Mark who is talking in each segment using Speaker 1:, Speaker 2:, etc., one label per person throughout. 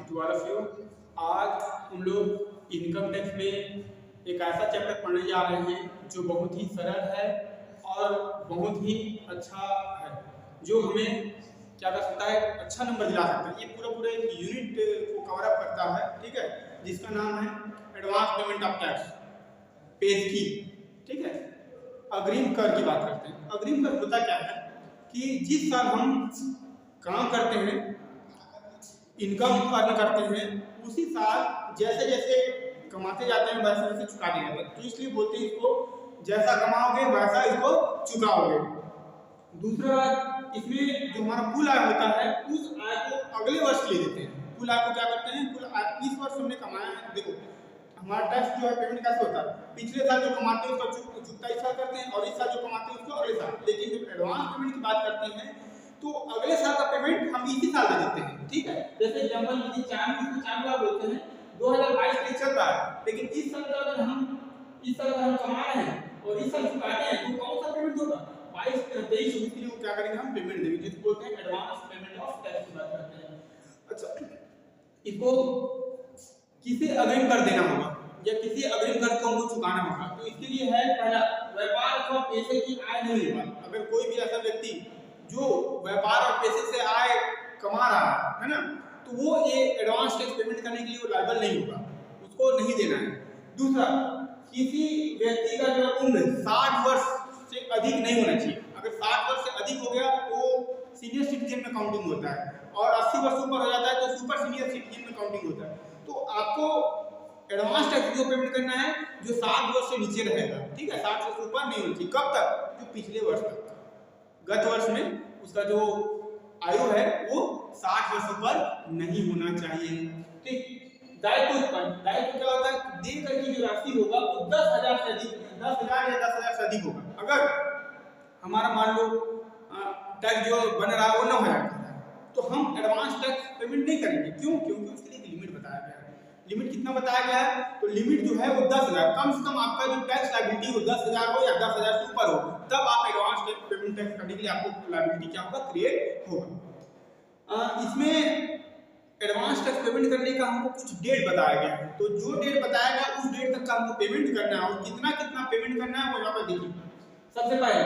Speaker 1: To all of you. आज हम लोग इनकम टैक्स में एक ऐसा चैप्टर पढ़ने जा रहे हैं जो बहुत ही सरल है और बहुत ही अच्छा है, जो हमें क्या कर सकता है, अच्छा नंबर दिला सकता है। ये पूरा एक यूनिट को कवर अप करता है, ठीक है, जिसका नाम है advance payment of tax, page की, ठीक है। अग्रिम कर की बात करते हैं। अग्रिम कर होता क्या है कि जिस साल हम काम करते हैं, इनकम अर्न करते हैं, उसी साल जैसे जैसे कमाते जाते हैं वैसे वैसे चुकाते जाते हैं। तो इसलिए बोलते हैं इसको जैसा कमाओगे वैसा इसको चुकाओगे। दूसरा बात, इसमें जो हमारा कुल आय होता है उस आय को अगले वर्ष ले देते हैं। कुल आय को क्या करते हैं, कुल आय इस वर्ष हमने कमाया है, देखो हमारा टैक्स जो है पेमेंट कैसे होता है, पिछले साल जो कमाते हैं उसका चुकता इस साल करते हैं और इस साल जो कमाते हैं उसको अगले साल। लेकिन जब एडवांस पेमेंट की बात करते हैं तो अगले साल का पेमेंट हम इसी साल दे देते हैं, ठीक है। जैसे एग्जांपल यदि 4 बोलते हैं 2022 में चल रहा है, लेकिन इस साल का अगर हम कमा रहे हैं और इस साल चुकाते हैं तो कौन सा पेमेंट होगा, 22 23 24 के लिए क्या करेंगे, हम पेमेंट देंगे, जिसको बोलते हैं एडवांस पेमेंट ऑफ टैक्स की बात करते हैं। अच्छा, इसको किसी अग्रिम कर देना होगा या किसी अग्रिम कर को हमको चुकाना होगा, तो इसके लिए है पहला, व्यापार अथवा पैसे की आय नहीं होगा। अगर कोई भी ऐसा व्यक्ति जो व्यापार और पैसे से आय कमा रहा है ना, तो वो ये एडवांस टैक्स पेमेंट करने के लिए वो लायबल नहीं होगा, उसको नहीं देना है। दूसरा, किसी व्यक्ति का जो उम्र 60 वर्ष से अधिक नहीं होना चाहिए। अगर 60 वर्ष से अधिक हो गया तो सीनियर सिटीजन में काउंटिंग होता है, और 80 वर्ष ऊपर हो जाता है तो सुपर सीनियर सिटीजन में काउंटिंग होता है। तो आपको एडवांस टैक्स जो पेमेंट करना है जो 60 वर्ष से नीचे रहेगा, ठीक है, 60 वर्ष से ऊपर नहीं होनी चाहिए। कब तक, जो पिछले वर्ष तक, गत वर्ष में उसका जो आयु है वो 60 वर्ष ऊपर नहीं होना चाहिए, ठीक। दायित्व उत्पन्न, दायित्व क्या होता है, दे करके जो राशि होगा वो 10,000 से अधिक, 10,000 या 10,000 से अधिक होगा। अगर हमारा मान लो टैक्स जो बन रहा है वो 9,000 का है, तो हम एडवांस टैक्स पेमेंट नहीं करेंगे। क्यों? क्योंकि उसके लिए एक लिमिट बताया गया है। लिमिट कितना बताया गया है, तो लिमिट जो है वो 10,000, कम से कम आपका जो टैक्स लायबिलिटी हो 10,000 हो या 10,000 से ऊपर हो, तब आप एडवांस टैक्स पेमेंट टैक्स करने के लिए आपको लायबिलिटी क्या होगा, क्रिएट होगा। इसमें एडवांस टैक्स पेमेंट करने का हमको कुछ डेट बताया गया है, तो जो डेट बताया गया उस डेट तक का हमको पेमेंट करना है, और कितना कितना पेमेंट करना है वो यहाँ पर देखिए। सबसे पहले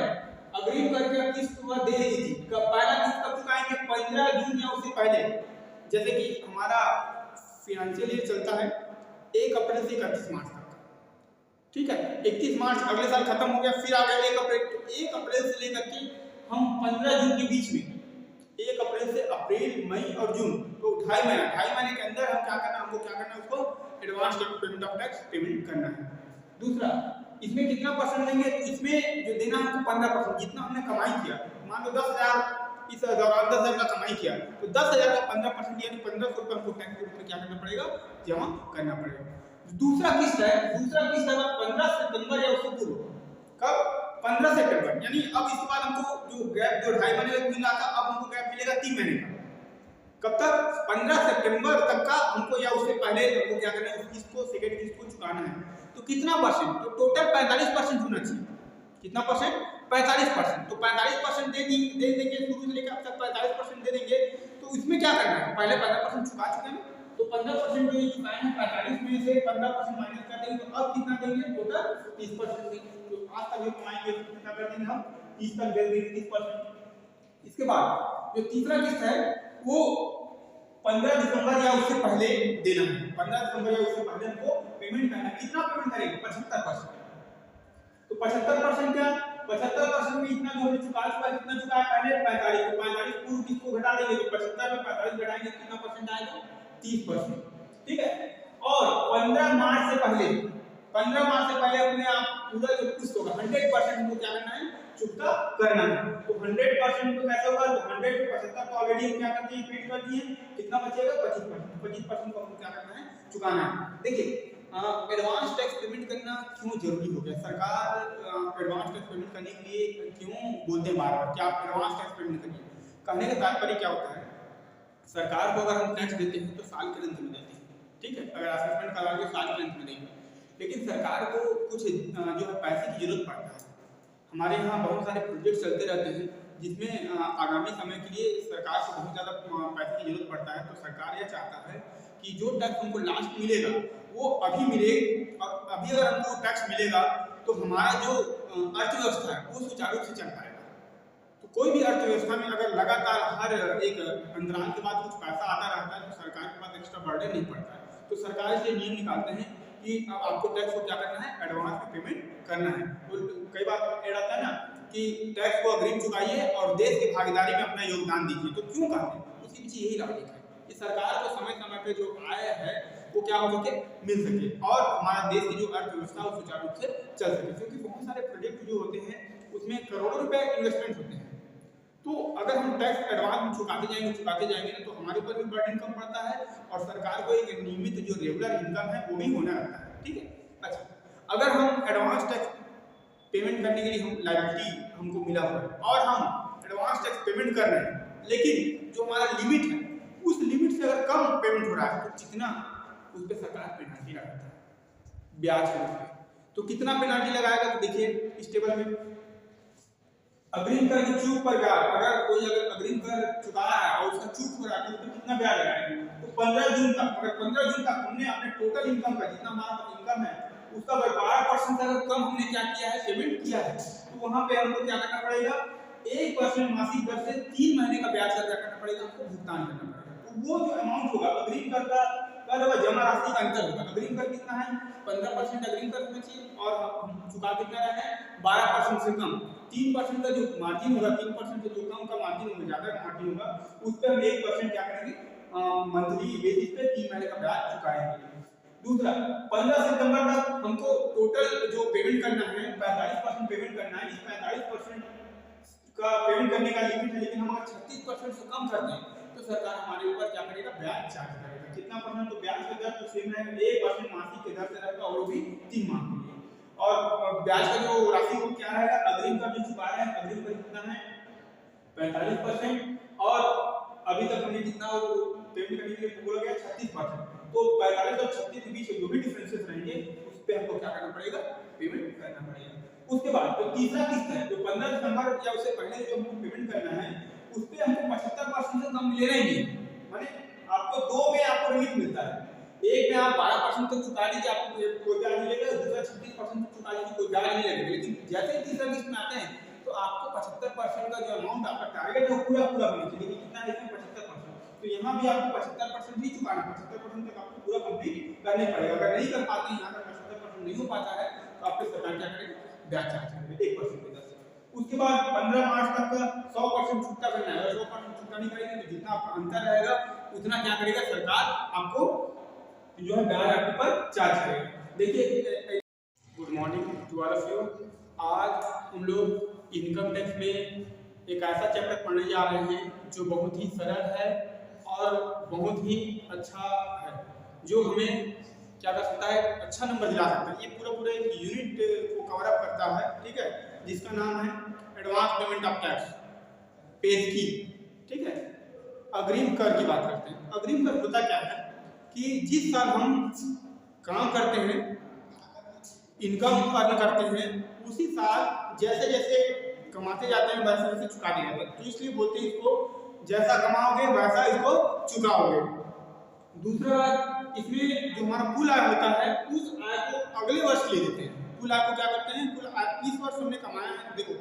Speaker 1: अग्रिम करके किस्त दे दी थी, कब पहला किस्त कब चुकाएंगे, 15 जून या उससे पहले। जैसे कि हमारा फाइनेंशियल ईयर चलता है 1 अप्रैल से 31 मार्च तक, ठीक है। 31 मार्च अगले साल खत्म हो गया, फिर आ गया 1 अप्रैल, तो 1 अप्रैल से लेकर के हम 15 जून के बीच में, 1 अप्रैल से अप्रैल, मई और जून, तो 2.5 महीने के अंदर हम क्या करना, हमको क्या करना है, उसको advance payment of tax payment करना है। दूसरा, इसमें कितना परसेंट देंगे, तो इसमें जो देना हमको 15%, जितना हमने कमाई किया, मान लो 10,000 इस दौरान 10,000 का कमाई किया, तो 10,000 का 15% यानी 1,500 रुपये हमको टैक्स के रूप में क्या करना पड़ेगा, जमा करना पड़ेगा। दूसरा किस्त है 15 सितंबर या उससे पूर्व, कब, 15 सितंबर, यानी अब इसके बाद हमको जो गैप जो 2.5 महीने मिला था, अब हमको गैप मिलेगा 3 महीने का। कब तक, 15 सितंबर तक का हमको या उससे पहले हमको क्या करना है, उस किस्त को, सेकंड किस्त को चुकाना है। तो कितना परसेंट, तो टोटल 45% होना चाहिए। कितना परसेंट, 45%। तो 45% दे देंगे, शुरू से लेकर अब तक 45% दे देंगे। तो इसमें क्या करना है, पहले 15% चुका चुके हैं, तो 15% जो ये चुकाए हैं 45 में से 15% माइनस कर देंगे, तो अब कितना देंगे, टोटल 30% देंगे। तो आज तक जो कमाएंगे कितना कर देंगे, हम 30 तक दे देंगे, 30%। इसके बाद जो तीसरा किस्त है वो 15 दिसंबर या उससे पहले देना है, 15 दिसंबर या उससे पहले हमको पेमेंट करना है। कितना पेमेंट करेंगे, 75%। तो 75% क्या, 75% में इतना जो हमने चुका चुका, कितना चुकाया पहले, 45, तो 45 पूर्व किस्त को घटा देंगे, तो 75 में 45 घटाएंगे, कितना परसेंट आएगा, 30%, ठीक है। और 15 मार्च से पहले अपने आप पूरा जो किस्त होगा 100% हमको क्या करना है, चुकता करना है। तो 100% तो कैसे होगा, तो 100% तो ऑलरेडी हम क्या करते हैं, पेड कर दिए, कितना बचेगा, 25% को हमको क्या करना है, चुकाना है। देखिए एडवांस टैक्स पेमेंट करना क्यों जरूरी हो गया, सरकार एडवांस टैक्स पेमेंट करने के लिए क्यों बोलते हैं बार-बार कि आप एडवांस टैक्स पेमेंट करिए। कहने का तात्पर्य क्या होता है, सरकार को अगर हम टैक्स देते हैं तो साल के अंत में देते हैं, ठीक है, अगर असेसमेंट कराओगे साल के अंत में देंगे, लेकिन सरकार को कुछ जो है पैसे की जरूरत पड़ता है। हमारे यहाँ बहुत सारे प्रोजेक्ट चलते रहते हैं, जिसमें आगामी समय के लिए सरकार को बहुत ज़्यादा पैसे की जरूरत पड़ता है। तो सरकार यह चाहता है कि जो टैक्स हमको लास्ट मिलेगा वो अभी मिले, और अभी अगर हमको टैक्स मिलेगा तो हमारा जो अर्थव्यवस्था है वो सुचारू रूप से चल पाएगा। तो कोई भी अर्थव्यवस्था में अगर लगातार हर एक अंतराल के बाद कुछ पैसा आता रहता है तो सरकार के पास एक्स्ट्रा बर्डन नहीं पड़ता है। तो सरकार से नियम निकालते हैं कि अब आपको टैक्स को क्या करना है, एडवांस में पेमेंट करना है। तो कई बार ऐड आता है ना कि टैक्स को अग्रिम चुकाइए और देश की भागीदारी में अपना योगदान दीजिए। तो क्यों कहते हैं, उसके पीछे यही लॉजिक है कि सरकार को समय समय पे जो आय है वो क्या हो सके, मिल सके, और हमारा देश की जो अर्थव्यवस्था वो सुचारू रूप से चल सके। क्योंकि बहुत सारे प्रोजेक्ट जो होते हैं उसमें करोड़ों रुपए इन्वेस्टमेंट होते हैं। तो अगर हम टैक्स एडवांस में चुकाते जाएंगे ना तो हमारे ऊपर भी बर्डन कम पड़ता है और सरकार को एक नियमित जो रेगुलर इनकम है वो भी होना रहता है। ठीक है। अच्छा, अगर हम एडवांस टैक्स पेमेंट करने के लिए हम लायबिलिटी हमको मिला हुआ है और हम एडवांस टैक्स पेमेंट कर रहे हैं, लेकिन जो हमारा लिमिट है उस लिमिट से अगर कम पेमेंट हो रहा है तो कितना उस पर सरकार पेनल्टी लगाता है ब्याज के रूप में। तो कितना पेनल्टी लगाएगा, तो देखिए इस टेबल में अग्रिम कर की चूक पर ब्याज, अगर कोई अग्रिम कर चुका है और उसका चूक हो रहा है तो उसमें कितना ब्याज लगाएंगे। तो 15 जून तक, अगर 15 जून तक हमने अपने टोटल इनकम का जितना हमारा इनकम है उसका 12% अगर कम हमने क्या किया है, पेमेंट किया है, तो वहां पे हमको क्या करना पड़ेगा, 1% मासिक दर से 3 महीने का ब्याज का क्या करना पड़ेगा, हमको भुगतान करना पड़ेगा। तो वो जो अमाउंट होगा अग्रिम कर का जमा राशि का अंतर होगा। अग्रिम कर कितना है, 15% अग्रिम कर होना चाहिए और हम चुका कितना रहे हैं, 12% से कम। 3% का जो मार्जिन होगा, 3% से जो कम का मार्जिन होगा, ज्यादा मार्जिन होगा, उस पर हम 1% क्या करेंगे, मंथली बेसिस पे 3 महीने का ब्याज चुकाएंगे। दूसरा, 15 सितंबर तक हमको टोटल जो पेमेंट करना है 45% पेमेंट करना है। इस 45% का पेमेंट करने का लिमिट है, लेकिन हम अगर 36% से कम करते हैं तो सरकार हमारे ऊपर क्या करेगा, ब्याज चार्ज करेगा। कितना परसेंट, तो ब्याज का दर तो सेम रहेगा, 1% मासिक के दर से रहेगा और वो भी 3 माह के लिए। और ब्याज का जो राशि वो क्या रहेगा, अग्रिम कर जो चुका रहे हैं, अग्रिम कर कितना है 45%, और अभी तक हमने कितना पेमेंट करने के लिए बोला गया 36%। तो 45 और 36 के बीच जो भी डिफरेंसेस रहेंगे उस पे हमको क्या करना पड़ेगा, पेमेंट करना पड़ेगा। उसके बाद जो तीसरा किस्त है, जो 15 दिसंबर या उससे पहले जो हमको पेमेंट करना है उस पे हमको 75% से कम मिलेगा ही नहीं। माने आपको दो में आपको रिलीफ मिलता है, एक में आप 12% तक चुका लीजिए, आपको कोई ब्याज नहीं लगेगा, दूसरा 36% तक चुका लीजिए, कोई ब्याज नहीं लगेगा। लेकिन जैसे ही तीसरा किस्त में आते हैं तो आपको 75% का जो अमाउंट आपका टारगेट है वो पूरा होना चाहिए। कितना है इसमें 75%, तो यहाँ भी आपको 75% ही चुकाना, 75% तक आपको पूरा कंप्लीट करने पड़ेगा। अगर नहीं कर पाते हैं, यहाँ तक 75% नहीं हो पाता है तो आपके सरकार क्या करेगी, ब्याज चार्ज करेगी 1% की दर से। उसके बाद 15 मार्च तक का 100% चुकता करना है। अगर 100% चुकता नहीं करेंगे तो जितना आपका अंतर रहेगा उतना क्या करेगा, सरकार आपको जो है ब्याज आपके पर चार्ज करेगा। देखिए, good morning to all of you. आज हम लोग इनकम टैक्स में एक ऐसा चैप्टर पढ़ने जा रहे हैं जो बहुत ही सरल है और बहुत ही अच्छा है, जो हमें क्या कर सकता है, अच्छा नंबर दिला सकता है। ये पूरा एक यूनिट को कवर अप करता है, ठीक है, जिसका नाम है advance payment of tax, page की। ठीक है, अग्रिम कर की बात करते हैं। अग्रिम कर होता क्या है कि जिस साल हम काम करते हैं, इनकम अर्न करते हैं, उसी साल जैसे जैसे कमाते जाते हैं वैसे वैसे चुकाते जाते हैं। तो इसलिए बोलते हैं इसको जैसा कमाओगे वैसा इसको चुकाओगे। दूसरा, इसमें जो हमारा कुल आय होता है उस आय को अगले वर्ष ले देते हैं। कुल आय को क्या करते हैं, कुल आय इस वर्ष हमने कमाया है, देखो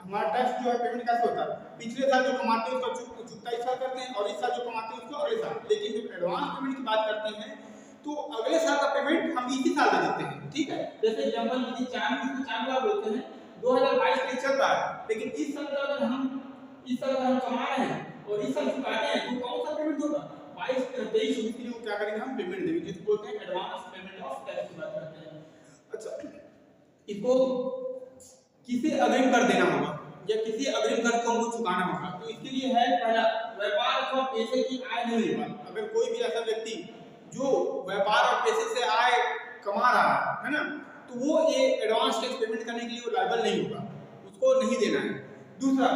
Speaker 1: हमारा टैक्स जो है पेमेंट कैसे होता है, पिछले साल जो कमाते हैं उसका चुकता इस साल करते हैं और इस साल जो कमाते हैं उसको अगले साल। लेकिन जब एडवांस पेमेंट की बात करते हैं तो अगले साल का पेमेंट हम इसी साल दे देते हैं। ठीक है, जैसे एग्जांपल यदि 4 लाख बोलते हैं, 2022 में चल रहा है, लेकिन इस साल का अगर हम कमा रहे हैं और इस साल चुकाते हैं तो कौन सा पेमेंट होगा, 22, 23, 24 के लिए क्या करेंगे, हम पेमेंट देंगे, जिसको बोलते हैं एडवांस पेमेंट ऑफ टैक्स की बात करते हैं। अच्छा, इसको किसे अग्रिम कर देना होगा या किसी अग्रिम कर को हमको चुकाना होगा, तो इसके लिए है पहला, व्यापार अथवा पैसे की आय नहीं होगा। अगर कोई भी ऐसा व्यक्ति जो व्यापार और पैसे से आय कमा रहा है ना, तो वो ये एडवांस टैक्स पेमेंट करने के लिए वो लायबल नहीं होगा, उसको नहीं देना है। दूसरा,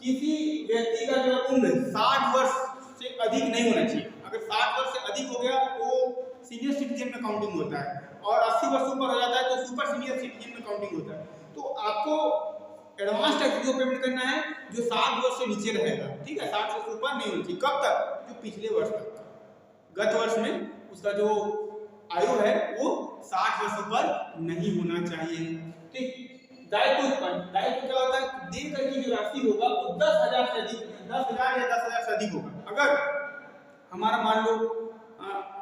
Speaker 1: किसी व्यक्ति का जो उम्र 60 वर्ष से अधिक नहीं होना चाहिए। अगर 60 वर्ष से अधिक हो गया तो सीनियर सिटीजन में काउंटिंग होता है, और 80 वर्ष ऊपर हो जाता है तो सुपर सीनियर सिटीजन में काउंटिंग होता है। तो आपको एडवांस टैक्स जो पेमेंट करना है जो 60 वर्ष से नीचे रहेगा, ठीक है, 60 वर्ष से ऊपर नहीं होनी चाहिए। कब तक? जो पिछले वर्ष तक, गत वर्ष में उसका जो आयु है वो 60 वर्ष पर नहीं होना चाहिए। ठीक। दायित्व उत्पन्न, दायित्व क्या होता है? दे कर की जो राशि होगा वो 10,000 से अधिक, 10,000 या 10,000 से अधिक होगा। अगर हमारा मान लो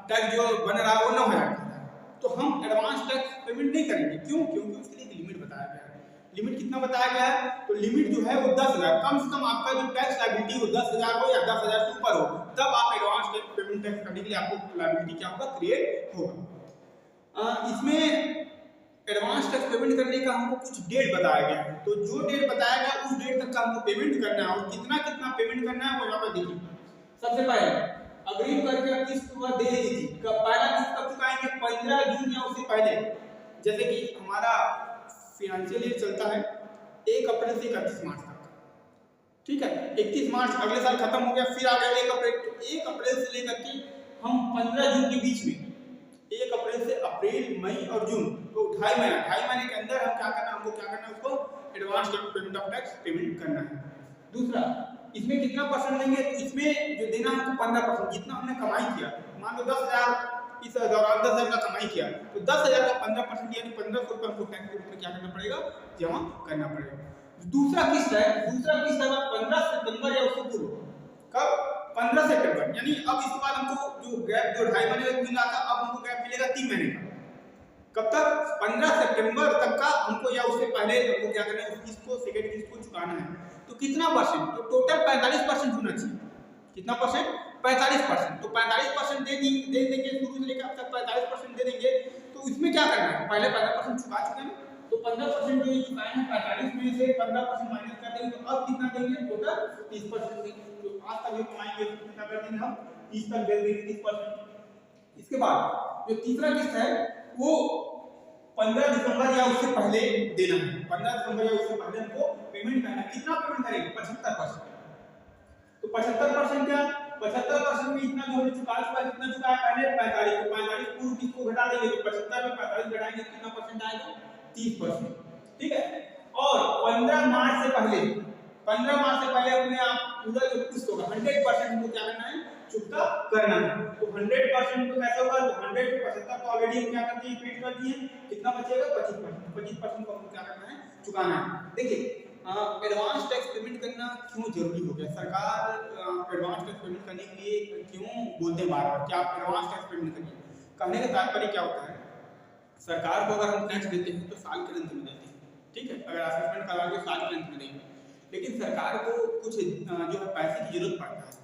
Speaker 1: टैक्स जो बन रहा है वो 9,000 का है, तो हम एडवांस टैक्स पेमेंट नहीं करेंगे। क्यों? क्योंकि उसके लिए एक लिमिट बताया गया है। लिमिट कितना बताया गया है? तो लिमिट जो है वो 10,000, कम से कम आपका जो टैक्स लायबिलिटी हो 10,000 हो या 10,000 से ऊपर हो, तब आप एडवांस टैक्स पेमेंट टैक्स करने के लिए आपको लायबिलिटी क्या होगा? क्रिएट होगा। इसमें एडवांस टैक्स पेमेंट करने का हमको कुछ डेट बताया गया है, तो जो डेट बताया गया उस डेट तक का हमको पेमेंट करना है, और कितना कितना पेमेंट करना है वो यहाँ पर देखिए। सबसे पहले अग्रिम करके किस्त दे दी थी, पहला किस्त कब चुकाएंगे? 15 जून या उससे पहले। जैसे कि हमारा फाइनेंशियल ईयर चलता है 1 अप्रैल से 31 मार्च तक, ठीक है, 31 मार्च अगले साल खत्म हो गया, फिर आ गया 1 अप्रैल, तो 1 अप्रैल से लेकर के हम 15 जून के बीच में, 1 अप्रैल से अप्रैल, मई और जून, तो 2.5 महीने के अंदर हम क्या करना है? हमको क्या करना है? उसको advance payment of tax payment करना है। दूसरा, इसमें कितना परसेंट देंगे? तो इसमें जो देना हमको 15%, जितना हमने कमाई किया, मान लो 10,000 इस दौरान 10,000 का कमाई किया, तो 10,000 का 15% यानी 1,500 रुपये हमको टैक्स के रूप में क्या करना पड़ेगा? जमा करना पड़ेगा। दूसरा किस्त है 15 सितंबर या उससे पूर्व। कब? 15 सितंबर, यानी अब इसके बाद हमको जो गैप जो 2.5 महीने का मिला था, अब हमको गैप मिलेगा 3 महीने का। कब तक? 15 सितंबर तक का हमको, या उससे पहले हमको क्या करना है? उस किस्त को, सेकंड किस्त को चुकाना है। तो कितना परसेंट? तो टोटल 45% होना चाहिए। कितना परसेंट? 45%। तो 45% दे देंगे, शुरू से लेकर अब तक 45% दे देंगे। तो इसमें क्या करना है? पहले 15% चुका चुके हैं, तो 15% जो ये चुकाए हैं 45 में से 15% माइनस कर देंगे, तो अब कितना देंगे? टोटल 30% देंगे। तो आज तक जो कमाएंगे कितना कर देंगे हम? 30 तक दे देंगे, 30%। इसके बाद जो तीसरा किस्त है वो 15 दिसंबर या उससे पहले देना है। 15 दिसंबर या उससे पहले हमको पेमेंट करना है। कितना पेमेंट करेंगे? 75%। तो 75% क्या? 75% में इतना जो हमने चुका चुका, कितना चुका है पहले? 45। तो 45 पूर्व किस्त को घटा देंगे, तो 75 में 45 घटाएंगे, कितना परसेंट आएगा? 30%, ठीक है। और 15 मार्च से पहले, 15 मार्च से पहले अपने आप पूरा जो किस्त होगा 100% हमको क्या करना है? चुकता करना है। तो 100% तो कैसे होगा? तो 100 तो ऑलरेडी हम क्या करते हैं? पेड कर दिए, कितना बचेगा? 25%। 25% को हमको क्या करना है? चुकाना है। देखिए एडवांस टैक्स पेमेंट करना क्यों जरूरी हो गया? सरकार एडवांस टैक्स पेमेंट करने के लिए क्यों बोलते हैं बार-बार कि आप एडवांस टैक्स पेमेंट करिए? कहने का तात्पर्य क्या होता है? सरकार को अगर हम टैक्स देते हैं तो साल के अंत में देते हैं, ठीक है, अगर असेसमेंट करा के साल के अंत में देंगे, लेकिन सरकार को कुछ जो है पैसे की जरूरत पड़ता है।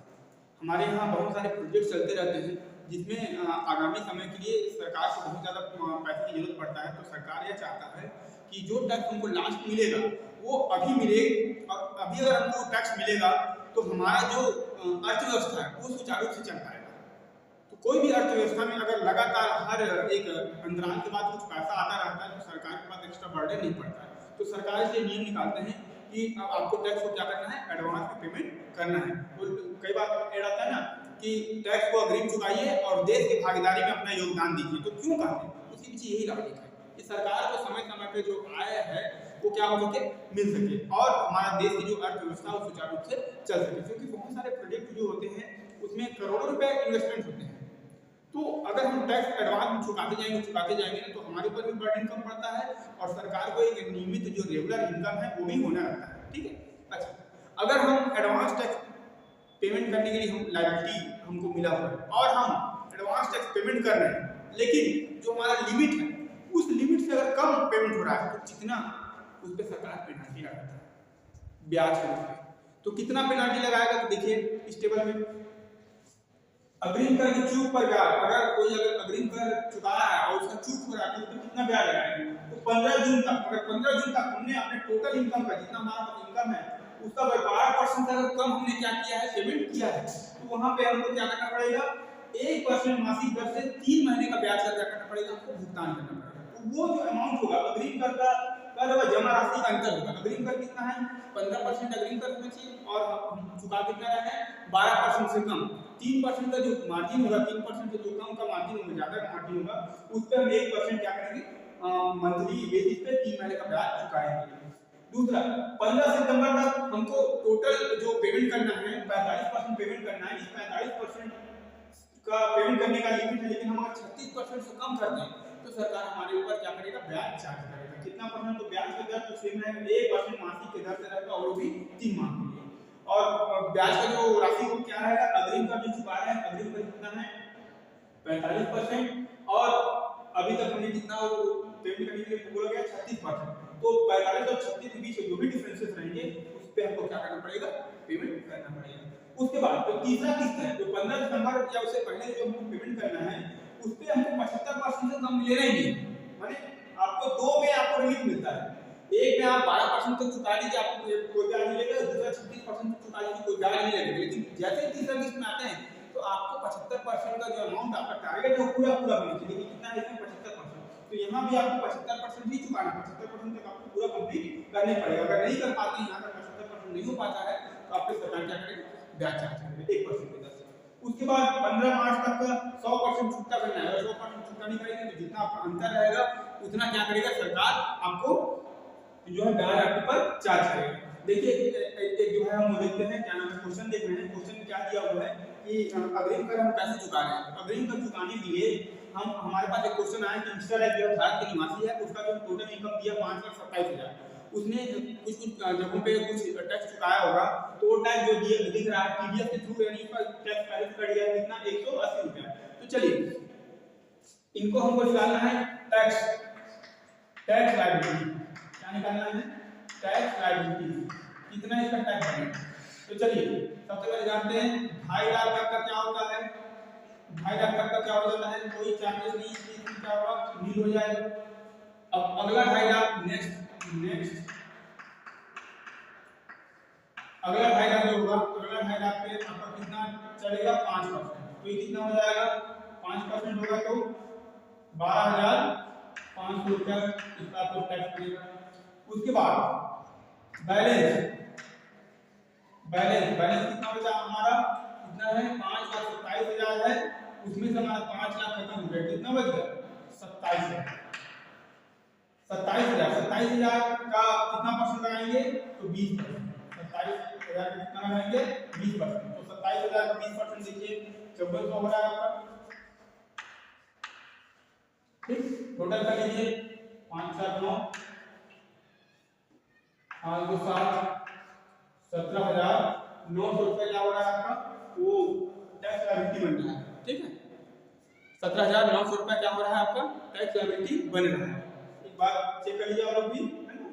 Speaker 1: हमारे यहाँ बहुत सारे प्रोजेक्ट चलते रहते हैं जिसमें आगामी समय के लिए सरकार को बहुत ज़्यादा पैसे की जरूरत पड़ता है। तो सरकार यह चाहता है कि जो टैक्स हमको लास्ट मिलेगा वो अभी मिले, और अभी अगर हमको टैक्स मिलेगा तो हमारा जो अर्थव्यवस्था है वो सुचारू रूप से चल पाएगा। तो कोई भी अर्थव्यवस्था में अगर लगातार हर एक अंतराल के बाद कुछ पैसा आता रहता है तो सरकार के पास एक्स्ट्रा बर्डन नहीं पड़ता है। तो सरकार इसलिए नियम निकालते हैं कि अब आपको टैक्स को क्या करना है? एडवांस में पेमेंट करना है। तो कई बार ऐड आता है ना कि टैक्स को अग्रिम चुकाइए और देश की भागीदारी में अपना योगदान दीजिए। तो क्यों कहते हैं? उसके पीछे यही लॉजिक है कि सरकार को समय समय पे जो आय है वो क्या हो सके? मिल सके, और हमारा देश की जो अर्थव्यवस्था वो सुचारू रूप से चल सके। क्योंकि बहुत सारे प्रोजेक्ट जो होते हैं उसमें करोड़ों रुपए इन्वेस्टमेंट होते हैं। तो अगर हम टैक्स एडवांस में चुकाते जाएंगे ना, तो हमारे ऊपर भी बर्डन कम पड़ता है और सरकार को एक नियमित जो रेगुलर इनकम है वो भी होना रहता है, ठीक है। अच्छा, अगर हम एडवांस टैक्स पेमेंट करने के लिए हम लायबिलिटी हमको मिला हुआ है और हम एडवांस टैक्स पेमेंट कर रहे हैं, लेकिन जो हमारा लिमिट है उस लिमिट से अगर कम पेमेंट हो रहा है तो कितना उस पर सरकार पेनल्टी लगाता है ब्याज के रूप में। तो कितना पेनल्टी लगाएगा? तो देखिए इस टेबल में अग्रिम कर की चूक पर ब्याज, अगर कोई अगर अग्रिम कर चुका है और उसका चूक हो रहा है तो उस पर कितना ब्याज लगाएंगे? तो 15 जून तक, अगर 15 जून तक हमने अपने टोटल इनकम का जितना हमारा इनकम है उसका अगर 12% से अगर कम हमने क्या किया है? पेमेंट किया है, तो वहां पे हमको क्या करना पड़ेगा? 1% मासिक दर से 3 महीने का ब्याज क्या करना पड़ेगा? हमको भुगतान करना पड़ेगा। तो वो जो अमाउंट होगा अग्रिम कर का जमा राशि का अंतर होगा। अग्रिम कर कितना है? 15% अग्रिम कर होना चाहिए और हम चुका कितना रहे हैं? 12% से कम। 3% का जो मार्जिन होगा, 3% से जो कम का मार्जिन होगा, ज्यादा का मार्जिन होगा, उस पर हम 1% क्या करेंगे? मंथली बेसिस पे 3 महीने का ब्याज चुकाएंगे। दूसरा 15 सितंबर तक हमको टोटल जो पेमेंट करना है 45% पेमेंट करना है। इस 45% का पेमेंट करने का लिमिट है, लेकिन हम अगर 36% से कम करते हैं तो सरकार हमारे ऊपर क्या करेगा, ब्याज चार्ज करेगा। कितना परसेंट? तो ब्याज का दर तो सेम रहेगा, 1% मासिक के दर से रहेगा और वो भी 3 माह के लिए। और ब्याज का जो राशि वो क्या रहेगा, अग्रिम का जो चुका रहे हैं, अग्रिम का कितना है 45%, और अभी तक हमने कितना पेमेंट करने के लिए बोला गया 36%। तो 45 और 36 के बीच जो भी डिफरेंसेस रहेंगे उस पे हमको क्या करना पड़ेगा, पेमेंट करना पड़ेगा। उसके बाद तो तीसरा किस्त है जो 15 दिसंबर या उससे पहले जो हमको पेमेंट करना है उस पे हमको 75% से कम मिलेगा ही नहीं। माने आपको दो में आपको रिलीफ मिलता है, एक में आप 12% तक चुका लीजिए, आपको कोई ब्याज मिलेगा, दूसरा 36% तक चुका लीजिए, कोई ब्याज नहीं लगेगा। लेकिन जैसे तीसरा किस्त में आते हैं तो आपको 75% का जो अमाउंट आपका टारगेट है वो पूरा मिलना चाहिए। लेकिन कितना है इसमें 75%, तो यहाँ भी आपको 75% ही चुकाना, 75% तक आपको पूरा कंप्लीट करने पड़ेगा। अगर नहीं कर पाते हैं, यहाँ पर 75% नहीं हो पाता है तो आपके सरकार क्या करेगी, ब्याज चार्ज करेगी 1% की दर से। उसके बाद 15 मार्च तक का 100% चुकता करना है। अगर 100% चुकता नहीं करेंगे तो जितना आपका अंतर रहेगा उतना क्या करेगा, सरकार आपको जो है ब्याज आपके पर चार्ज करेगा। देखिए एक जो है हम देखते हैं, क्या नाम है, क्वेश्चन देख रहे हैं। क्वेश्चन में क्या दिया हुआ है कि अग्रिम कर हम कैसे चुका रहे हैं। अग्रिम कर चुकाने के लिए हम हमारे पास एक क्वेश्चन आया कि मिस्टर है जो भारत के निवासी है, उसका जो टोटल इनकम दिया 5,27,000, उसने कुछ जगहों पे कुछ टैक्स चुकाया होगा, तो वो टैक्स जो दिख रहा है टीडीएस के थ्रू, यानी इसका टैक्स कैलकुलेट कर दिया कितना 180 रुपया। तो चलिए इनको हमको निकालना है टैक्स लायबिलिटी। क्या निकालना है, टैक्स लायबिलिटी, कितना इसका टैक्स बनेगा। तो चलिए सबसे पहले जानते हैं 2.5 लाख तक का क्या होता है। 2.5 लाख तक का क्या हो जाता है, कोई चार्जेस नहीं, इसमें क्या होगा, नील हो जाएगा। अब अगला 2.5 लाख, नेक्स्ट अगला 2.5 लाख जो होगा, अगला 2.5 लाख पे आपका कितना चलेगा, 5%। तो ये कितना हो जाएगा, 5% होगा तो 12,500 रुपया इसका आपको टैक्स पड़ेगा। उसके बाद बैलेंस कितना बचा हमारा, कितना है 5,27,000 है, उसमें से हमारा 5 लाख खत्म हो गया, कितना बच गया 27,000। 27,000 का कितना परसेंट लगाएंगे, तो 20%। 27,000 का कितना लगाएंगे, 20%। तो 27,000 का 20% देखिए 5400 हो रहा है आपका। ठीक, टोटल कर लीजिए 5 7 9 8 2 7 17,900 रुपए क्या हो रहा है आपका, वो टैक्स लायबिलिटी बन रहा है। ठीक है, 17,900 रुपए क्या हो रहा है आपका, टैक्स लायबिलिटी बन रहा है। एक बार चेक कर लीजिए आप लोग भी, है ना।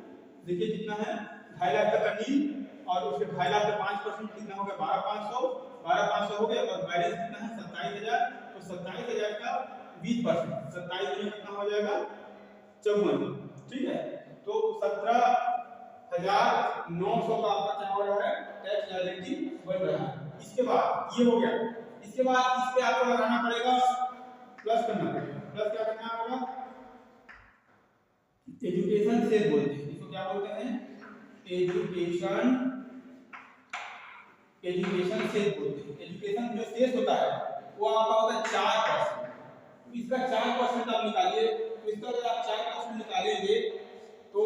Speaker 1: देखिए कितना है, 2.5 लाख तक का नील, और उसके 2.5 लाख पे 5% कितना हो गया, 12,500 हो गया। और बैलेंस कितना है 27,000, तो 27,000 का 20%, 27 में कितना हो जाएगा 54। ठीक है, तो 17,900 का आपका क्या हो रहा है, टैक्स लायबिलिटी बन रहा है। इसके बाद ये हो गया, इसके बाद इस पे आपको लगाना पड़ेगा, प्लस करना पड़ेगा। प्लस क्या करना होगा, एजुकेशन से बोलते हैं इसको, क्या बोलते हैं, एजुकेशन से बोलते हैं। एजुकेशन जो शेष होता है वो आपका होता है 4%। इसका 4% आप निकालिए, तो इसका अगर आप 4% निकालेंगे तो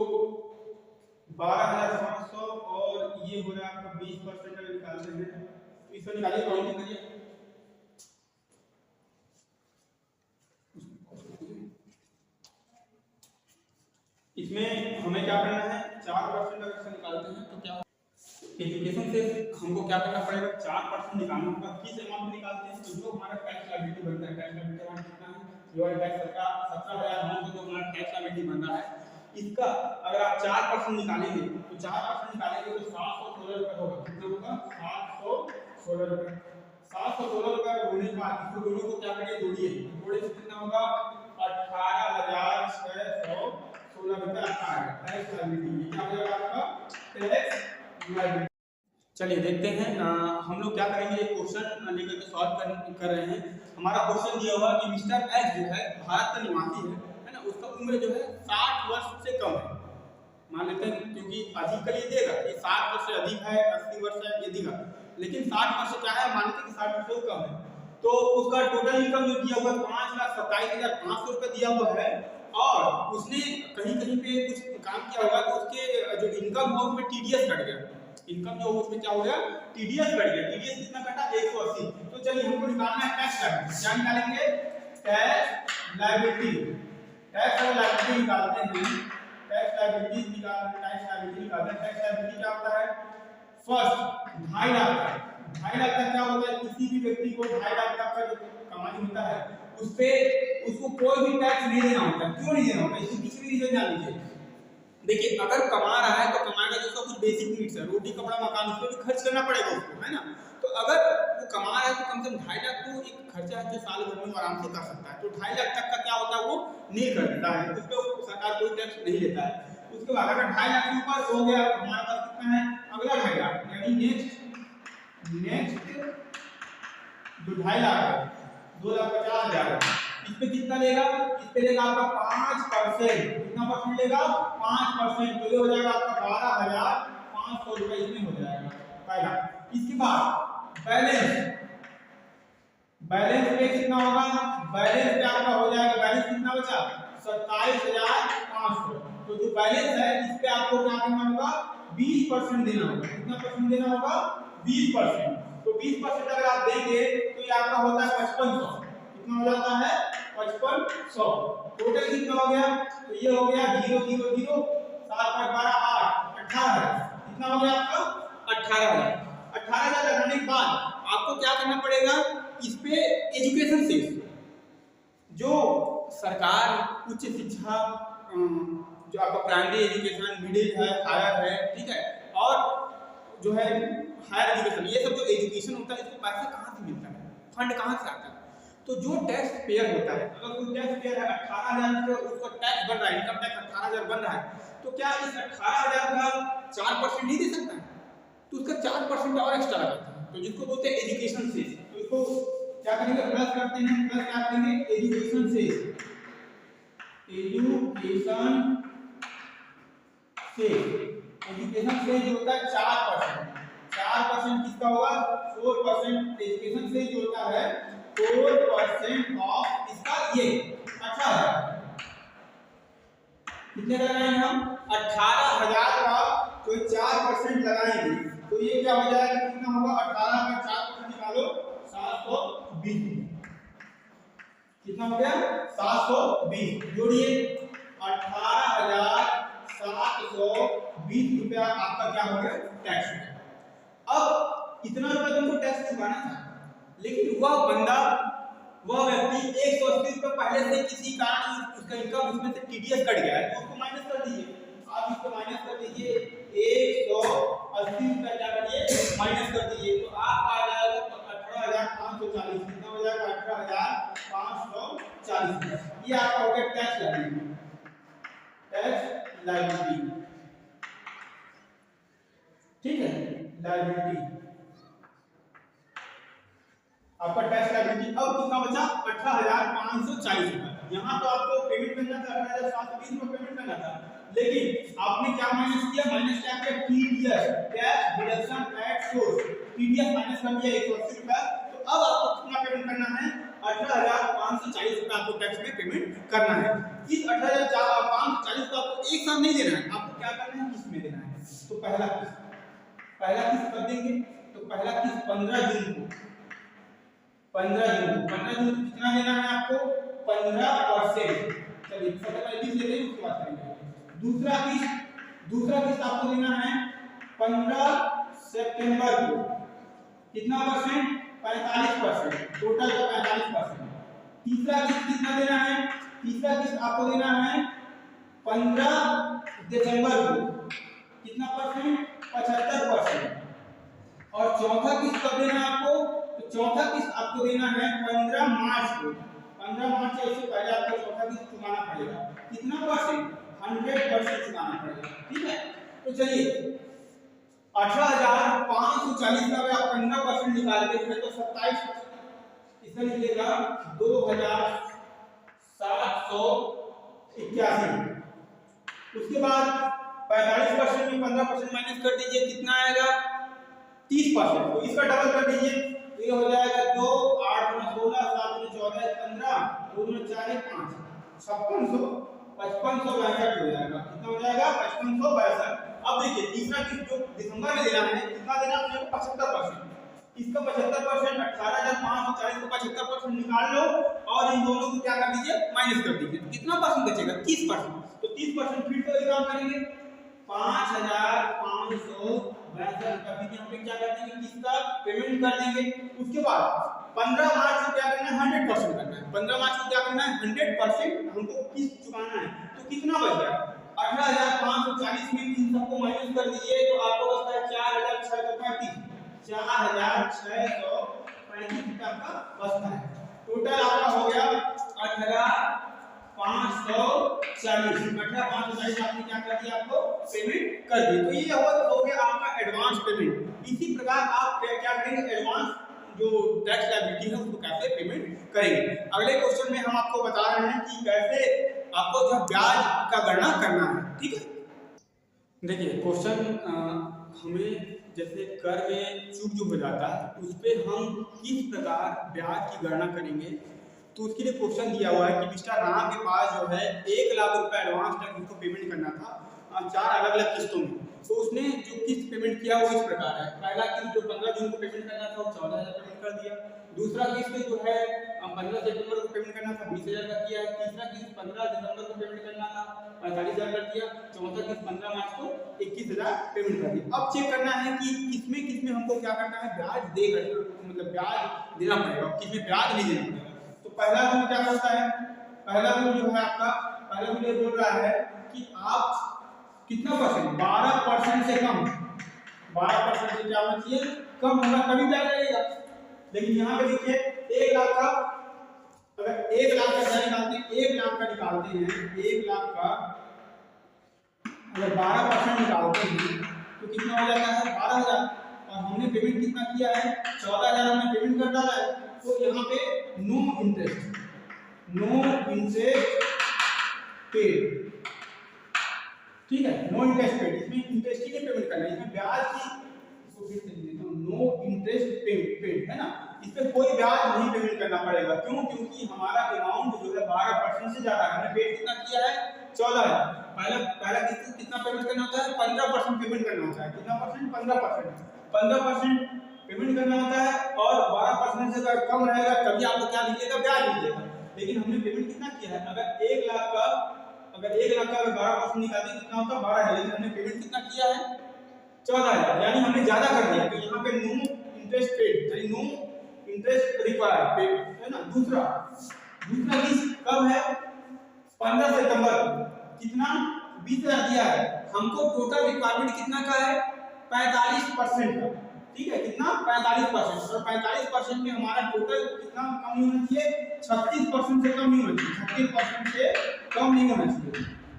Speaker 1: 12,500, और ये हो रहा है आपका 20% अगर निकालते हैं तो इसको निकालिए, काउंटिंग करिए। इसमें हमें क्या करना है, 4% अगर से निकालते हैं तो क्या, एजुकेशन से हमको क्या करना पड़ेगा, 4% निकालना होगा। किस अमाउंट निकालते हैं, तो जो हमारा टैक्स लायबिलिटी बनता है, टैक्स लायबिलिटी अमाउंट कितना है, जो टैक्स का 17,900 जो हमारा टैक्स लायबिलिटी बन रहा है, इसका अगर आप 4% निकालेंगे तो 4% निकालेंगे तो 716 रुपए होगा। कितना होगा, 716 रुपए। 716 रुपए होने के बाद इसको दोनों को क्या करिए, जोड़िए, जोड़े से कितना होगा, 18,616 रुपए आपका आएगा टैक्स लायबिलिटी। क्या हो जाएगा आपका टैक्स लायबिलिटी। चलिए देखते हैं, हम लोग क्या करेंगे, एक क्वेश्चन लेकर के सॉल्व कर रहे हैं। हमारा क्वेश्चन दिया हुआ कि मिस्टर एच जो है भारत का निवासी है ना, उसका उम्र जो है 60 वर्ष से कम है। मान लेते हैं, क्योंकि अधिक के लिए देगा कि 60 वर्ष से अधिक है, 80 वर्ष है ये देगा, लेकिन 60 वर्ष क्या है, मान लेते हैं कि 60 वर्ष से कम है। तो उसका टोटल इनकम जो दिया हुआ है 5,27,500 रुपए दिया हुआ है, और उसने कहीं कहीं पे कुछ काम किया होगा तो उसके जो इनकम हो उसमें टीडीएस कट गया, इनकम जो हो उसमें क्या हो गया, टीडीएस कट गया। टीडीएस कितना कटा, 180। तो चलिए हमको निकालना है टैक्स लायबिलिटी। क्या निकालेंगे, टैक्स लायबिलिटी। टैक्स लायबिलिटी निकालते हैं, टैक्स लायबिलिटी निकालते हैं। टैक्स लायबिलिटी क्या होता है, फर्स्ट 2.5 लाख का, 2.5 लाख का क्या होता है, किसी भी व्यक्ति को 2.5 लाख तक का जो कमाई होता है उस पे उसको कोई भी टैक्स नहीं देना होता। क्यों नहीं देना होता, इसकी पीछे भी रीजन जान लीजिए। देखिए अगर कमा रहा है तो कमाएगा जो उसका कुछ बेसिक नीड्स है, रोटी कपड़ा मकान, उस पर भी खर्च करना पड़ेगा उसको, है ना। तो अगर वो कमा रहा है तो कम से कम 2.5 लाख तो एक खर्चा है जो साल भर में आराम से कर सकता है। तो 2.5 लाख तक का क्या होता है वो नहीं कर देता है, उस पर सरकार कोई टैक्स नहीं लेता है। उसके बाद अगर 2.5 लाख के ऊपर हो गया तो हमारे पास कितना है, अगला 2.5 लाख, यानी नेक्स्ट जो 2.5 लाख है 2,50,000 है, इस पे कितना लेगा, इस पे लेगा आपका 5%। कितना परसेंट लेगा, 5%। तो ये हो जाएगा आपका 12,500 रुपए इसमें हो जाएगा पहला। इसके बाद बैलेंस पे कितना होगा, बैलेंस पे आपका हो जाएगा, बैलेंस कितना बचा, 27,500। तो जो बैलेंस है इस पे आपको क्या करना होगा, 20% देना होगा। कितना परसेंट देना होगा, 20%। तो 20% अगर आप देंगे तो ये आपका होता है 5500। कितना हो जाता है, 5500। टोटल कितना हो गया, तो ये हो गया 0 0 0 7 5 12 8 18। कितना हो गया आपका, 18,000। 18,000 लगाने के बाद आपको क्या करना पड़ेगा, इस पे एजुकेशन से जो सरकार उच्च शिक्षा जो आपका प्राइमरी एजुकेशन, मिडिल है, हायर है, ठीक है, और जो है हायर एजुकेशन, ये सब जो एजुकेशन होता है इसको पैसा कहाँ से मिलता है, फंड कहाँ से आता है। तो जो टैक्स पेयर होता है, अगर कोई टैक्स पेयर है 18,000 पे उसका टैक्स बन रहा है, इनकम टैक्स 18,000 बन रहा है, तो क्या इस 18,000 का 4% नहीं दे सकता है, तो उसका 4% और एक्स्ट्रा लगाता है। तो जिसको बोलते हैं एजुकेशन सेस। तो इसको क्या करेंगे, प्लस करते हैं, प्लस क्या करेंगे, एजुकेशन सेस। एजुकेशन से जो होता है 4%। 4% किसका होगा, 4%। एजुकेशन से जो होता है 4% ऑफ इसका ये 18,000। कितने लगाएंगे हम, 18,000 का कोई 4% लगाएंगे तो ये क्या हो जाएगा, कितना होगा, 18 का 4% निकालो 720। कितना हो गया, 720। जोड़िए 18,720 रुपया आपका क्या हो गया, टैक्स हो गया। अब इतना रुपया तुमको टैक्स चुकाना था, लेकिन वह व्यक्ति 180 रुपये पहले से किसी कारण उसका इनकम उसमें से टीडीएस कट गया है, तो उसको माइनस कर दीजिए। आप इसको माइनस कर दीजिए, 180 रुपये क्या करिए, माइनस कर दीजिए। तो आप आ जाएगा 18,540। कितना हो जाएगा, 18,540। ये आपका हो गया टैक्स लायबिलिटी। टैक्स लायबिलिटी, ठीक है, लायबिलिटी आपका टैक्स लायबिलिटी। अब कितना बचा, 18,540 रुपए। यहाँ तो आपको पेमेंट करना था 18,720 रुपए पेमेंट करना था, लेकिन आपने क्या माइनस किया, माइनस क्या किया, TDS, tax deduction at source, TDS minus कर दिया 180 रुपए। तो अब आपको कितना पेमेंट करना है, 18,540 रुपए आपको टैक्स में पेमेंट करना है। इस 18,540 को आपको एक साथ नहीं देना है, आपको क्या करना है, किस्त में देना है। तो पहला किस्त कर देंगे। तो पहला किस्त 15 जून को, 15 जून कितना देना है आपको, 15%। चलिए सबसे पहले किस्त लेते हैं, उसके बाद करेंगे। दूसरा किस्त आपको देना है 15 सितंबर को। कितना परसेंट, 45%, टोटल का 45%। तीसरा किस्त कितना देना है, तीसरा किस्त आपको देना है 15 दिसंबर को। कितना परसेंट, 75%। और चौथा किस्त कब देना है आपको, तो चौथा किस्त आपको देना है 15 मार्च को। 15 मार्च से उससे पहले आपको चौथा किस्त चुकाना पड़ेगा। कितना परसेंट, 100% चुकाना पड़ेगा, ठीक है। तो चलिए 18,540 का अगर आप 15% निकालते हैं तो 27, इसका निकलेगा 2,781। उसके बाद 45% में 15% माइनस कर दीजिए, कितना आएगा, 30%। तो इसका डबल कर दीजिए, तो ये हो जाएगा 2 8 16 7 14 15 2 4 5 5600। 5562 हो जाएगा। कितना हो जाएगा? 5562। अब देखिए तीसरा किस्त जो दिसंबर में देना है, कितना देना है अपने को? 75%। इसका 75% 18,540 को 75% निकाल लो और इन दोनों को क्या कर दीजिए? माइनस कर दीजिए। तो कितना परसेंट बचेगा? 30%। तो 30% फिर तो काम करेंगे 5562 का भी यहाँ पे क्या कर देंगे? किसका पेमेंट कर देंगे। उसके बाद 15 मार्च को क्या करना है? 100% करना है। 15 मार्च को क्या करना है? 100% हमको किस्त चुकाना है। तो कितना बच गया? 18,540 में इन सबको माइनस कर दीजिए तो आपको बचता है 4,635। 4,635 रुपया का बचता है। टोटल आपका हो गया 18,540 आपने क्या कर दिया? आपको पेमेंट कर दी। तो ये हो गया आपका एडवांस पेमेंट। इसी प्रकार आप क्या करेंगे? एडवांस जो टैक्स लायबिलिटी है उसको कैसे पेमेंट करेंगे। अगले क्वेश्चन में हम आपको बता रहे हैं कि कैसे आपको जो ब्याज का गणना करना है। ठीक है, देखिए क्वेश्चन हमें जैसे कर में चूक जो हो जाता है उस पर हम किस प्रकार ब्याज की गणना करेंगे। तो उसके लिए क्वेश्चन दिया हुआ है कि मिस्टर राम के पास जो है 1 लाख रुपए एडवांस टैक्स उनको पेमेंट करना था 4 अलग अलग किस्तों में। तो उसने जो किस्त पेमेंट किया वो इस प्रकार है। पहला किस्त जो 15 जून को पेमेंट करना था वो 14,000 पेमेंट कर दिया। दूसरा किस्त जो है 15 सितंबर को पेमेंट करना था 20,000 का किया है। तीसरा किस्त 15 दिसंबर को पेमेंट करना था 45,000 कर दिया। चौथा किस्त 15 मार्च को 21,000 पेमेंट कर दिया। अब चेक करना है कि किसमें हमको क्या करना है? ब्याज देकर मतलब ब्याज देना पड़ेगा, किसमें ब्याज नहीं देना पड़ेगा। तो पहला रूल क्या होता है? पहला रूल जो है आपका पहला रूल ये बोल रहा है कि आप कितना परसेंट? 12% से कम, 12% से क्या होना चाहिए? कम होगा तभी ब्याज लगेगा। लेकिन यहाँ पे देखिए 1 लाख का, अगर 1 लाख का क्या निकालते हैं? 1 लाख का निकालते हैं, 1 लाख का अगर 12% निकालते हैं तो कितना हो जाता है? 12,000। और हमने पेमेंट कितना किया है? 14,000 हमने पेमेंट कर डाला है। तो यहाँ पे नो इंटरेस्ट पेड। ठीक है, नो इंटरेस्ट पेड। इसमें इंटरेस्ट ही नहीं पेमेंट करना है, इसमें ब्याज की इसको फिर से लिख देता हूं, नो इंटरेस्ट पेड है ना। इस पे कोई ब्याज नहीं पेमेंट करना पड़ेगा। क्यों? क्योंकि हमारा अमाउंट जो है 12% से ज्यादा है। हमने पेड कितना किया है? 14,000। पहला किस्त कितना पेमेंट करना होता है? 15% पेमेंट करना होता है। कितना परसेंट? 15% पेमेंट करना होता है। और 12% से अगर कम रहेगा तभी आपको क्या मिलेगा? ब्याज मिलेगा। लेकिन हमने पेमेंट कितना किया है? अगर 1 लाख का अगर 12% निकालते हैं कितना होता है? 12,000। लेकिन हमने पेमेंट कितना किया है? 14,000, यानी हमने ज्यादा कर दिया। तो यहाँ पे नो इंटरेस्ट पेड यानी नो इंटरेस्ट रिक्वायर्ड पेड है ना। दूसरा किस्त कब है? 15 सितंबर को। कितना? 20,000 दिया है। हमको टोटल रिक्वायरमेंट कितना का है? 45% का। ठीक है, कितना? 45%। और 45% में हमारा टोटल कितना कम नहीं होना चाहिए? 36% से कम नहीं होना चाहिए। 36% से कम नहीं होना चाहिए।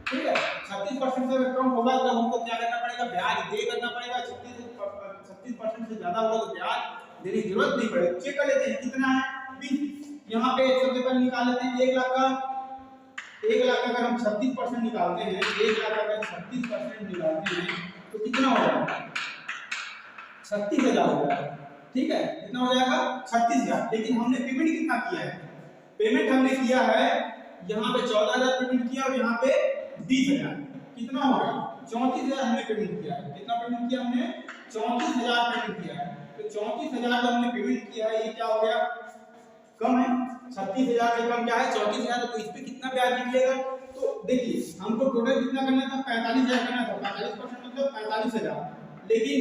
Speaker 1: ठीक है, 36% से कम होगा तो हमको क्या करना पड़ेगा? ब्याज दे करना पड़ेगा। 36% से ज्यादा होगा तो ब्याज देने की जरूरत नहीं पड़ेगी। चेक कर लेते हैं कितना है? 20। यहाँ पे सबसे पहले निकाल लेते हैं 1 लाख का। 1 लाख का अगर हम 36% निकालते हैं, 1 लाख का अगर 36% निकालते हैं तो कितना हो जाएगा? 36,000 हो जाएगा। ठीक है, कितना हो जाएगा? 36,000। लेकिन हमने पेमेंट कितना किया है? पेमेंट हमने किया है यहाँ पे 14,000 पेमेंट किया और यहाँ पे 20,000। कितना हो गया? 34,000 हमने पेमेंट किया है। कितना पेमेंट किया हमने? 34,000 पेमेंट किया है। तो 34,000 जो हमने पेमेंट किया है ये क्या हो गया? कम है। 36,000 से कम क्या है? 34,000। तो इस पे कितना ब्याज मिलेगा? तो देखिए हमको टोटल कितना करना था? 45,000 करना था। 45% मतलब 45,000। लेकिन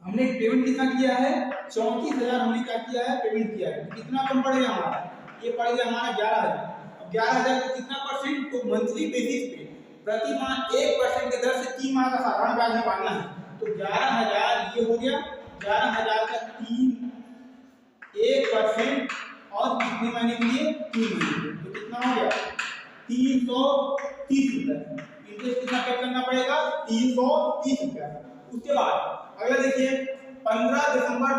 Speaker 1: हमने पेमेंट कितना किया है? 34,000 हमने क्या किया है? पेमेंट किया है। तो कितना कम पड़ गया हमारा? ये पड़ गया हमारा 11,000। अब 11,000 का कितना परसेंट? तो मंथली बेसिस पे प्रति माह 1% के दर से 3 माह का साधारण ब्याज निकालना है। तो 11,000 ये हो गया। 11,000 का 1% और कितने महीने के लिए? 3 महीने के लिए। तो कितना हो गया? 330 रुपए। इंटरेस्ट कितना पे करना पड़ेगा? 330 रुपए। उसके बाद अगला देखिए 15 दिसंबर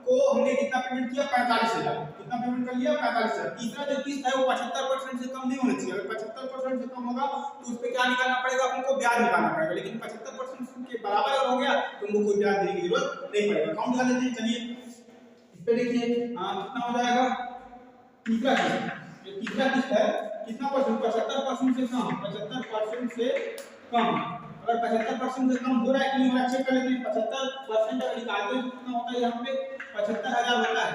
Speaker 1: को हमने कितना पेमेंट किया? 45,000। कितना पेमेंट कर लिया? 45,000। तीसरा जो किस्त है वो 75% से कम नहीं होना चाहिए। अगर 75% से कम होगा तो उस पे क्या निकालना पड़ेगा? हमको ब्याज निकालना पड़ेगा। लेकिन 75% के बराबर अगर हो गया तो हमको कोई ब्याज देने की जरूरत नहीं पड़ेगा। काउंट कर लेते हैं। चलिए इस पे देखिए कितना हो जाएगा? तीसरा किस्त, जो तीसरा किस्त है कितना परसेंट, 75% से कम, 75% से कम। अगर 75% से कम हो रहा है कि नहीं हो रहा है चेक कर लेते हैं। 75% अगर निकालते हैं कितना होता है, यहाँ पे 75,000 होता है।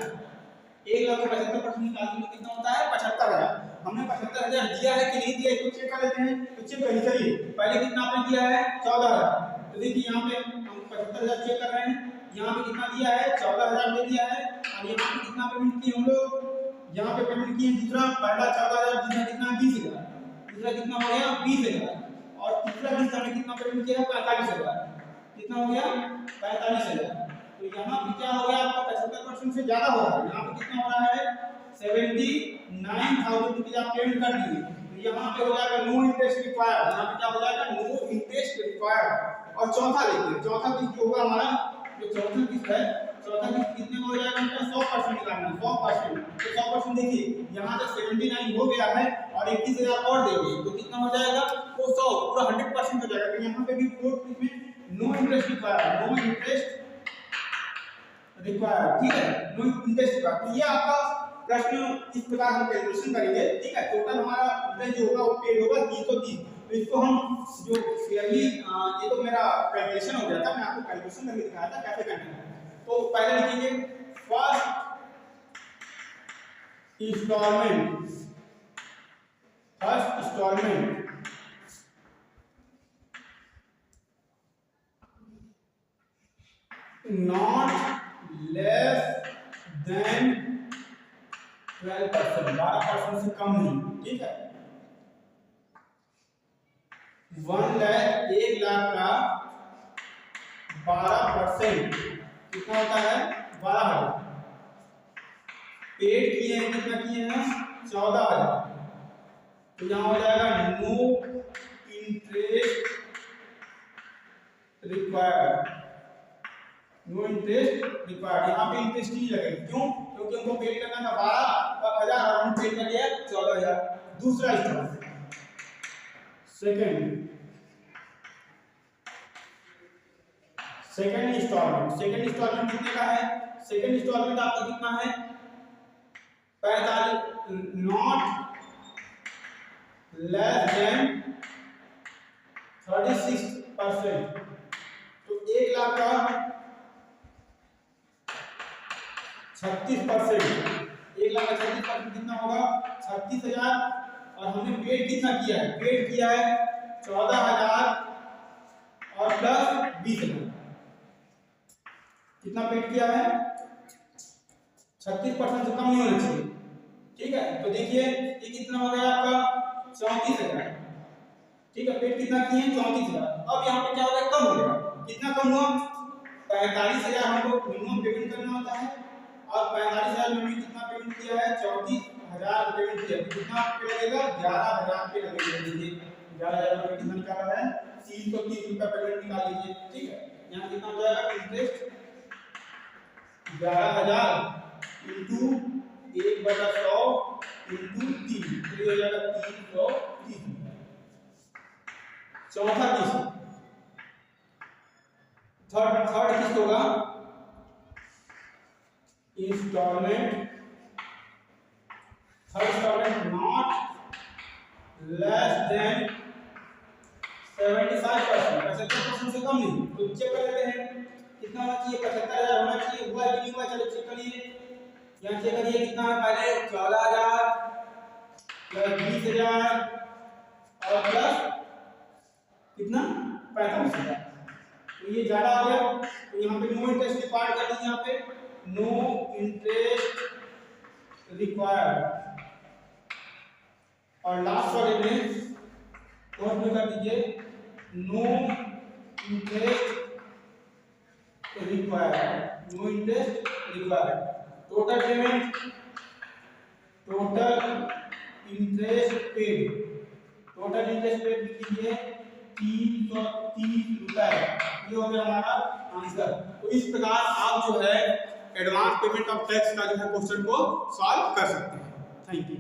Speaker 1: 1,00,000 का 75% निकालने में कितना होता है, 75,000। हमने 75,000 दिया है कि नहीं दिया इसको चेक कर लेते हैं। तो चेक करिए, चलिए पहले कितना आपने दिया है, 14,000। तो देखिए यहाँ पे हम 75,000 चेक कर रहे हैं, यहाँ पे कितना दिया है, 14,000 दे दिया है। और यहाँ पे कितना पेमेंट किए हम लोग, यहाँ पे पेमेंट किए दूसरा, पहला 14,000, दूसरा कितना 20,000, दूसरा कितना हो गया 20,000, और तीसरा किस्ता में कितना पेमेंट किया 45,000, कितना हो गया 45,000। तो यहाँ पे क्या हो गया आपका 75% से ज्यादा हो रहा है। यहाँ पे कितना हो रहा है 79,000 रुपीज आप पेमेंट कर दिए। तो यहाँ पे हो जाएगा नो इंटरेस्ट रिक्वायर्ड, यहाँ पे क्या हो जाएगा नो इंटरेस्ट रिक्वायर्ड। और चौथा देखिए, चौथा किस्त होगा हमारा, जो चौथा किस्त है, चौथा किस्त कितने में हो जाएगा हमको 100% निकालना है, 100%। तो 100% देखिए यहाँ तक 79 हो गया है और 21,000 और देंगे तो कितना हो जाएगा, वो 100 पूरा 100% हो जाएगा। तो यहाँ पे भी फोर्थ किस्त में no interest required, no interest required, ठीक है, नो इंटरेस्ट रिक्वायर्ड। तो ये आपका प्रश्न इस प्रकार हम कैलकुलेशन करेंगे, ठीक है। टोटल हमारा इंटरेस्ट जो होगा वो पेड होगा 330। तो इसको हम जो फेयरली, ये तो मेरा कैलकुलेशन हो गया था, मैं आपको कैलकुलेशन करके दिखाया था कैसे करना है। तो पहले लिखेंगे first installment, first installment not less than 12%, 12% से कम नहीं, ठीक है। 1,00,000 का 12% कितना होता है 12,000। पेड किए हैं कितना किए हैं 14,000। तो यहाँ हो जाएगा no interest required, no interest required. यहाँ पे इंटरेस्ट नहीं लगेगा, क्यों, क्योंकि हमको पेड करना था 12,000 और हम पेड कर लिया 14,000। दूसरा इंस्टॉलमेंट, सेकंड इंस्टॉलमेंट कितने का है, सेकंड इंस्टॉलमेंट आपका कितना है 45, नॉट लेस देन 36%। तो 1,00,000 का 36%, 1,00,000 का 36% कितना होगा 36,000। और हमने पेड कितना किया है, पेड किया है 14,000 और प्लस 20,000, कितना पेड किया है 36% से कम नहीं होना चाहिए, ठीक है। तो देखिए ये कितना हो गया आपका 34,000, ठीक है। पेड कितना किए 34,000। अब यहाँ पे क्या हो गया, कम हो गया, कितना कम हुआ 45,000 हमको मिनिमम पेमेंट करना होता है, और 45,000 में कितना पेमेंट किया है 34,000 पेमेंट किया, कितना पे लगेगा 11,000 पे लगेगा। देखिए 11,000 में कितना निकाला है 330 रुपया पेमेंट निकाल लीजिए, ठीक है। यहाँ कितना हो जाएगा इंटरेस्ट 11,000 इंटू 1/100 इंटू 3, तो ये हो जाएगा 330। चौथा किस्त, थर्ड किस्त होगा installment, third installment not less than 75%, 75% से कम नहीं। तो चेक कर लेते हैं कितना होना चाहिए, 75,000 होना चाहिए, हुआ कि नहीं हुआ, चलो चेक करिए। यहाँ चेक करिए कितना है, पहले 14,000 प्लस 20,000 और प्लस कितना 45,000, तो ये ज्यादा हो गया। तो यहाँ पे नो इंटरेस्ट रिक्वायर्ड कर दीजिए, यहाँ पे नो इंटरेस्ट रिक्वायर्ड, और लास्ट वाले में फोर्थ में कर दीजिए no interest required, no interest required. Total payment, total interest paid, total interest paid लिख लीजिए 330 रुपए। ये हो गया हमारा आंसर। तो इस प्रकार आप जो है एडवांस पेमेंट ऑफ टैक्स का जो है क्वेश्चन को सॉल्व कर सकते हैं। Thank you.